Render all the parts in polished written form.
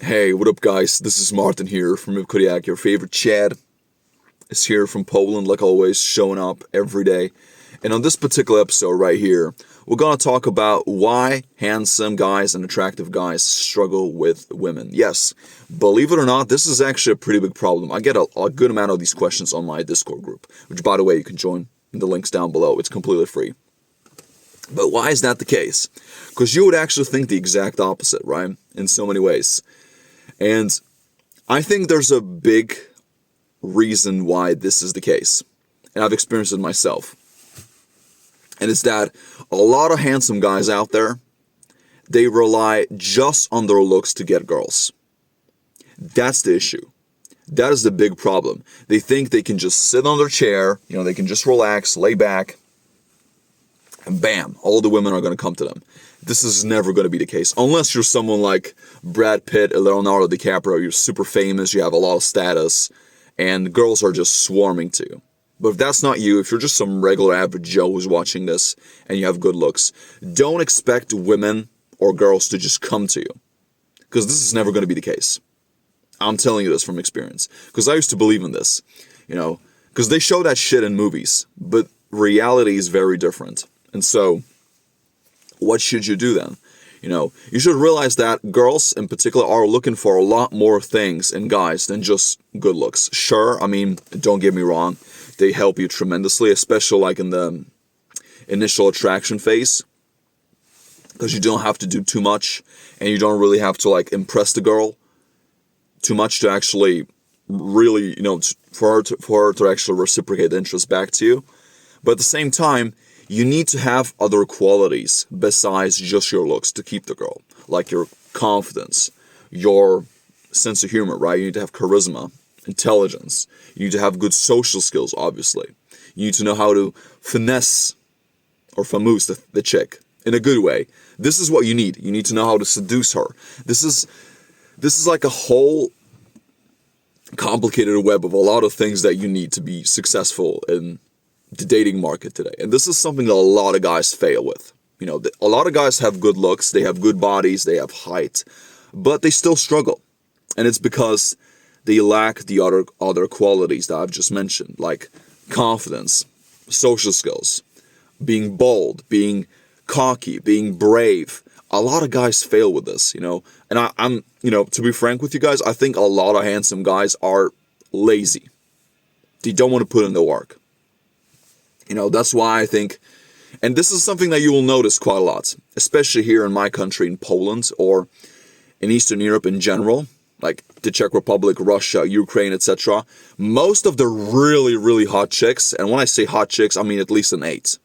Hey, what up, guys? This is Martin here from Kodiak. Your favorite Chad is here from Poland, like always, showing up every day. And on this particular episode right here, we're going to talk about why handsome guys and attractive guys struggle with women. Yes, believe it or not, this is actually a pretty big problem. I get a good amount of these questions on my Discord group, which, by the way, you can join in the links down below. It's completely free. But why is that the case? Because you would actually think the exact opposite, right? In so many ways. And I think there's a big reason why this is the case. And I've experienced it myself. And it's that a lot of handsome guys out there, they rely just on their looks to get girls. That's the issue. That is the big problem. They think they can just sit on their chair, they can just relax, lay back, and bam, all the women are going to come to them. This is never going to be the case. Unless you're someone like Brad Pitt or Leonardo DiCaprio, you're super famous, you have a lot of status, and girls are just swarming to you. But if that's not you, if you're just some regular average Joe who's watching this and you have good looks, don't expect women or girls to just come to you. Because this is never going to be the case. I'm telling you this from experience. Because I used to believe in this, because they show that shit in movies, but reality is very different. And so, what should you do then? You should realize that girls in particular are looking for a lot more things in guys than just good looks. Sure, don't get me wrong, they help you tremendously, especially like in the initial attraction phase. Because you don't have to do too much, and you don't really have to like impress the girl too much to actually really, for her to actually reciprocate the interest back to you. But at the same time, you need to have other qualities besides just your looks to keep the girl. Like your confidence, your sense of humor, right? You need to have charisma, intelligence. You need to have good social skills, obviously. You need to know how to finesse or famous the chick in a good way. This is what you need. You need to know how to seduce her. This is like a whole complicated web of a lot of things that you need to be successful in the dating market today. And this is something that a lot of guys fail with. A lot of guys have good looks, they have good bodies, they have height, but they still struggle. And it's because they lack the other qualities that I've just mentioned, like confidence, social skills, being bold, being cocky, being brave. A lot of guys fail with this, And I'm to be frank with you guys, I think a lot of handsome guys are lazy. They don't want to put in the work. That's why I think, and this is something that you will notice quite a lot, especially here in my country, in Poland, or in Eastern Europe in general, like the Czech Republic, Russia, Ukraine, etc. Most of the really, really hot chicks, and when I say hot chicks, I mean at least an 8,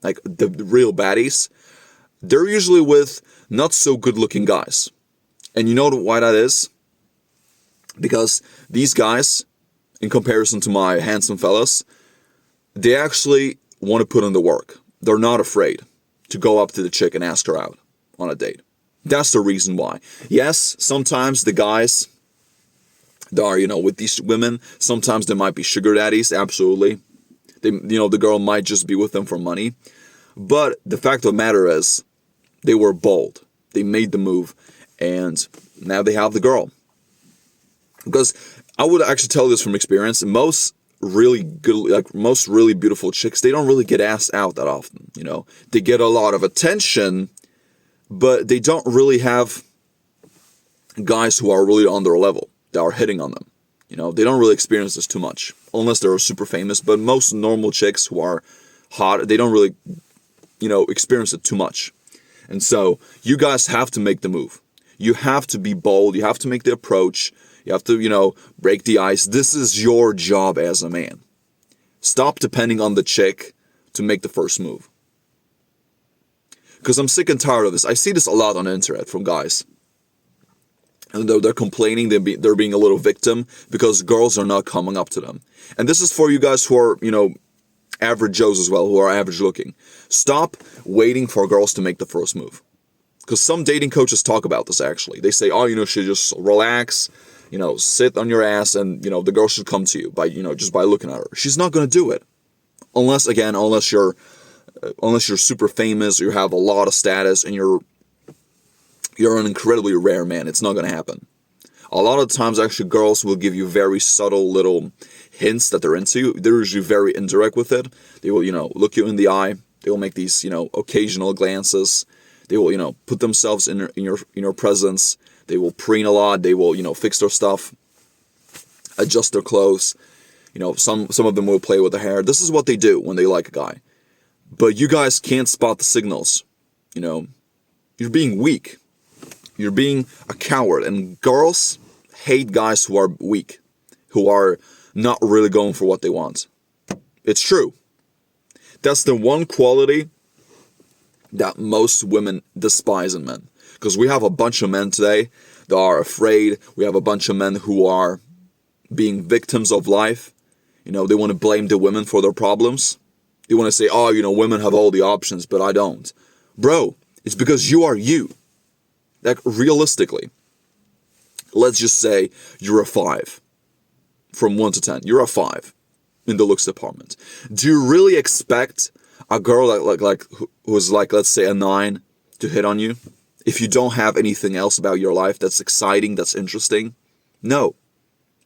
like the real baddies, they're usually with not so good looking guys. And you know why that is? Because these guys, in comparison to my handsome fellas, they actually want to put in the work. They're not afraid to go up to the chick and ask her out on a date. That's the reason why. Yes, sometimes the guys that are, with these women, sometimes they might be sugar daddies, absolutely. The girl might just be with them for money. But the fact of the matter is, they were bold. They made the move, and now they have the girl. Because I would actually tell this from experience, most really good, most really beautiful chicks, they don't really get asked out that often, They get a lot of attention, but they don't really have guys who are really on their level, that are hitting on them. They don't really experience this too much, unless they're super famous, but most normal chicks who are hot, they don't really, experience it too much. And so, you guys have to make the move. You have to be bold, you have to make the approach, you have to, break the ice. This is your job as a man. Stop depending on the chick to make the first move. Because I'm sick and tired of this. I see this a lot on the internet from guys. And they're complaining, they're being a little victim because girls are not coming up to them. And this is for you guys who are, average Joes as well, who are average looking. Stop waiting for girls to make the first move. Because some dating coaches talk about this actually. They say, should just relax, sit on your ass and, the girl should come to you by, just by looking at her. She's not going to do it. Unless you're super famous, you have a lot of status, and you're an incredibly rare man. It's not going to happen. A lot of times, actually, girls will give you very subtle little hints that they're into you. They're usually very indirect with it. They will, look you in the eye. They will make these, occasional glances. They will, put themselves in your presence. They will preen a lot. They will, fix their stuff, adjust their clothes. Some of them will play with their hair. This is what they do when they like a guy. But you guys can't spot the signals. You're being weak. You're being a coward. And girls hate guys who are weak, who are not really going for what they want. It's true. That's the one quality that most women despise in men. Because we have a bunch of men today that are afraid. We have a bunch of men who are being victims of life. They want to blame the women for their problems. They want to say, oh, women have all the options, but I don't. Bro, it's because you are you. Like, realistically, let's just say you're a 5. From 1 to 10, you're a 5 in the looks department. Do you really expect a girl who's like, let's say, a 9 to hit on you if you don't have anything else about your life that's exciting, that's interesting? No,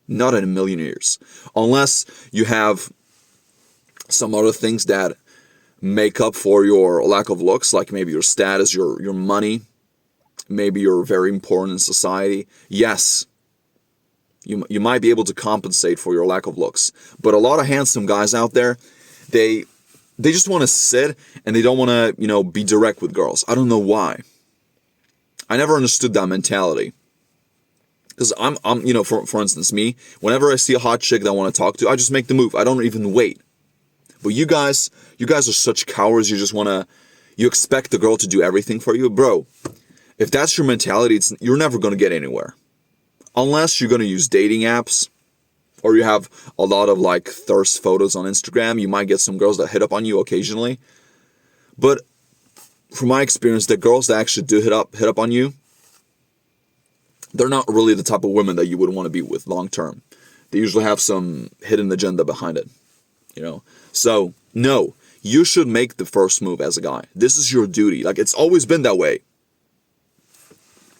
not in a million years. Unless you have some other things that make up for your lack of looks, like maybe your status, your money, maybe you're very important in society. Yes, you might be able to compensate for your lack of looks. But a lot of handsome guys out there, they just want to sit and they don't want to, be direct with girls. I don't know why. I never understood that mentality. Because I'm for instance, me, whenever I see a hot chick that I want to talk to, I just make the move. I don't even wait. But you guys are such cowards. You expect the girl to do everything for you. Bro, if that's your mentality, you're never going to get anywhere. Unless you're going to use dating apps, or you have a lot of thirst photos on Instagram. You might get some girls that hit up on you occasionally. But from my experience, the girls that actually do hit up on you, they're not really the type of women that you would want to be with long term. They usually have some hidden agenda behind it. So, no, you should make the first move as a guy. This is your duty. It's always been that way.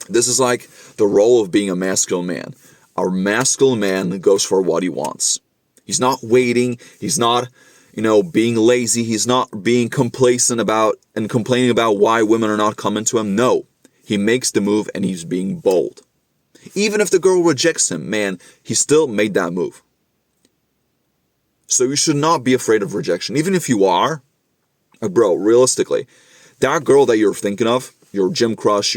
This is like the role of being a masculine man. Our masculine man goes for what he wants. He's not waiting. He's not, being lazy. He's not being complacent about and complaining about why women are not coming to him. No, he makes the move and he's being bold. Even if the girl rejects him, man, he still made that move. So you should not be afraid of rejection. Even if you are, bro, realistically, that girl that you're thinking of, your gym crush,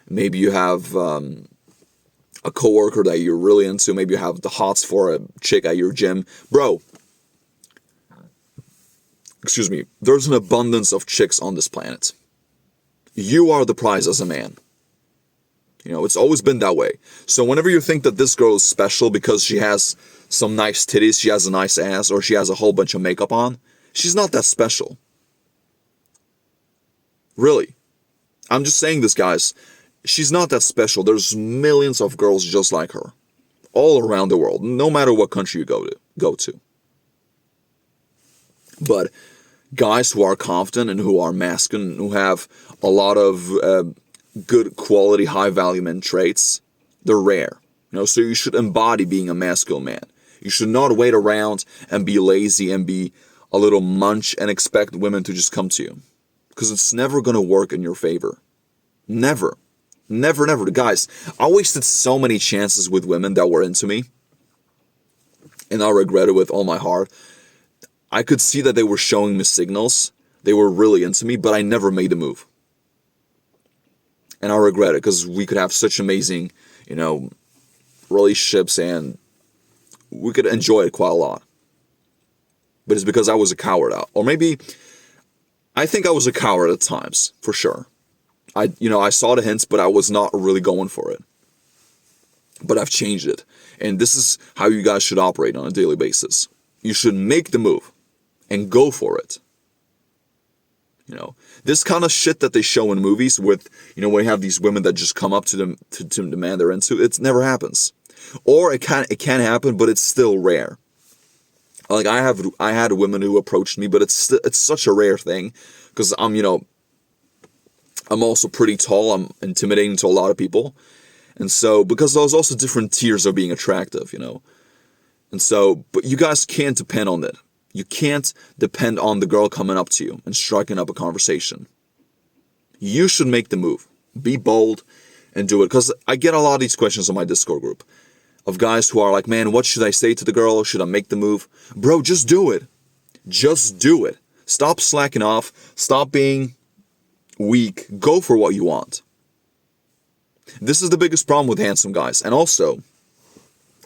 maybe you have a coworker that you're really into, maybe you have the hots for a chick at your gym. Bro, excuse me, there's an abundance of chicks on this planet. You are the prize as a man. It's always been that way. So whenever you think that this girl is special because she has some nice titties, she has a nice ass, or she has a whole bunch of makeup on, she's not that special. Really. I'm just saying this, guys. She's not that special. There's millions of girls just like her. All around the world. No matter what country you go to. But guys who are confident and who are masculine, who have a lot of good quality, high value men traits, they're rare. So you should embody being a masculine man. You should not wait around and be lazy and be a little munch and expect women to just come to you. Because it's never going to work in your favor. Never. Never, never. Guys, I wasted so many chances with women that were into me. And I regret it with all my heart. I could see that they were showing me signals. They were really into me, but I never made a move. And I regret it because we could have such amazing, relationships and we could enjoy it quite a lot. But it's because I was a coward. Or maybe, I think I was a coward at times, for sure. I saw the hints, but I was not really going for it. But I've changed it. And this is how you guys should operate on a daily basis. You should make the move and go for it. This kind of shit that they show in movies with, when you have these women that just come up to them to the man they're into, it never happens. Or it can happen, but it's still rare. Like I had women who approached me, but it's such a rare thing because I'm also pretty tall. I'm intimidating to a lot of people. And so, because there's also different tiers of being attractive, And so, but you guys can't depend on it. You can't depend on the girl coming up to you and striking up a conversation. You should make the move. Be bold and do it. Because I get a lot of these questions on my Discord group of guys who are like, man, what should I say to the girl? Should I make the move? Bro, just do it. Just do it. Stop slacking off. Stop being weak. Go for what you want. This is the biggest problem with handsome guys. And also,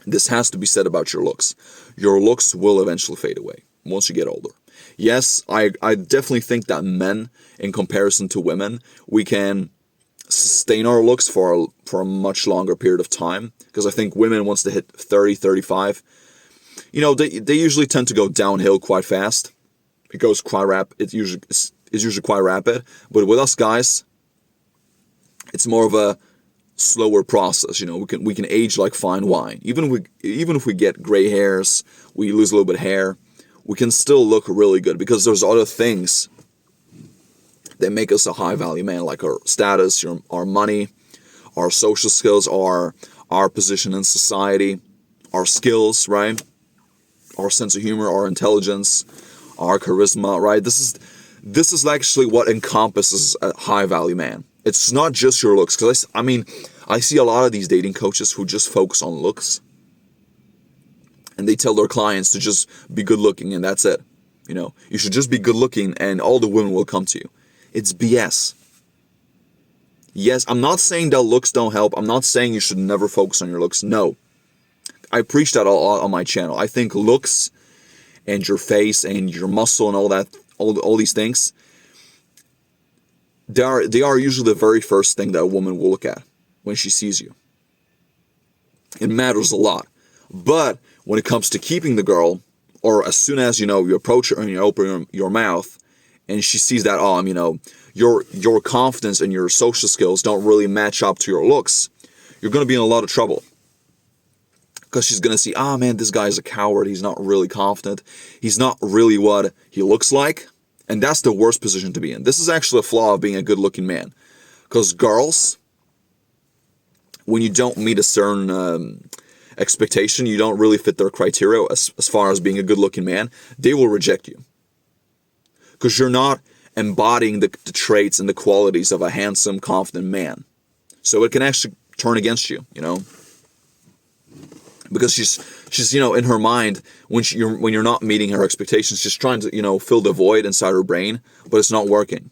this has to be said about your looks. Your looks will eventually fade away once you get older. Yes, I definitely think that men, in comparison to women, we can sustain our looks for a much longer period of time. Because I think women, once they hit 30, 35, they usually tend to go downhill quite fast. It goes quite rapid. It's usually quite rapid. But with us guys, it's more of a slower process. We can age like fine wine. Even if we get gray hairs, we lose a little bit of hair, we can still look really good because there's other things that make us a high value man, like our status, our money, our social skills, our position in society, our skills, right? Our sense of humor, our intelligence, our charisma, right? This is actually what encompasses a high value man. It's not just your looks, because I see a lot of these dating coaches who just focus on looks, and they tell their clients to just be good looking and that's it. You should just be good looking and all the women will come to you. It's BS. Yes, I'm not saying that looks don't help. I'm not saying you should never focus on your looks. No. I preach that all on my channel. I think looks and your face and your muscle and all that, all these things, they are usually the very first thing that a woman will look at when she sees you. It matters a lot. But when it comes to keeping the girl, or as soon as you approach her and you open your mouth and she sees that your confidence and your social skills don't really match up to your looks, you're going to be in a lot of trouble. Because she's going to see, man, this guy's a coward. He's not really confident. He's not really what he looks like. And that's the worst position to be in. This is actually a flaw of being a good-looking man. Because girls, when you don't meet a certain expectation, you don't really fit their criteria as far as being a good-looking man, they will reject you. Because you're not embodying the traits and the qualities of a handsome, confident man. So it can actually turn against you, Because she's in her mind, when you're not meeting her expectations, she's trying to fill the void inside her brain, but it's not working.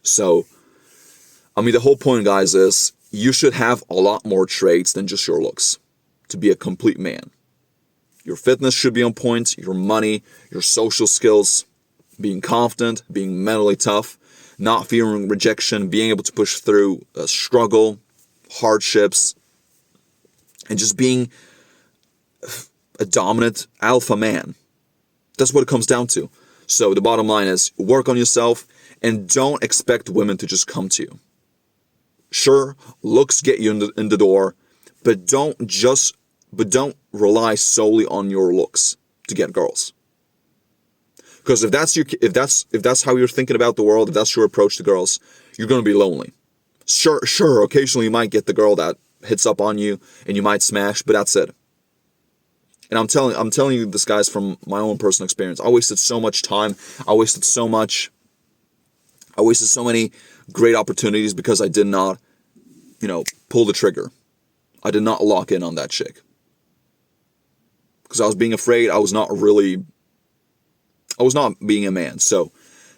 So the whole point, guys, is you should have a lot more traits than just your looks to be a complete man. Your fitness should be on point, your money, your social skills, being confident, being mentally tough, not fearing rejection, being able to push through a struggle, hardships, and just being a dominant alpha man. That's what it comes down to. So the bottom line is, work on yourself and don't expect women to just come to you. Sure, looks get you in the door, but don't rely solely on your looks to get girls. Because if that's how you're thinking about the world, if that's your approach to girls, you're going to be lonely. Sure, occasionally you might get the girl that hits up on you and you might smash, but that's it. And I'm telling you this, guys, from my own personal experience. I wasted so much time. I wasted so many great opportunities because I did not, pull the trigger. I did not lock in on that chick. Because I was being afraid. I was not being a man. So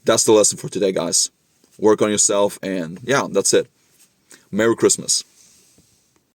that's the lesson for today, guys. Work on yourself, and yeah, that's it. Merry Christmas.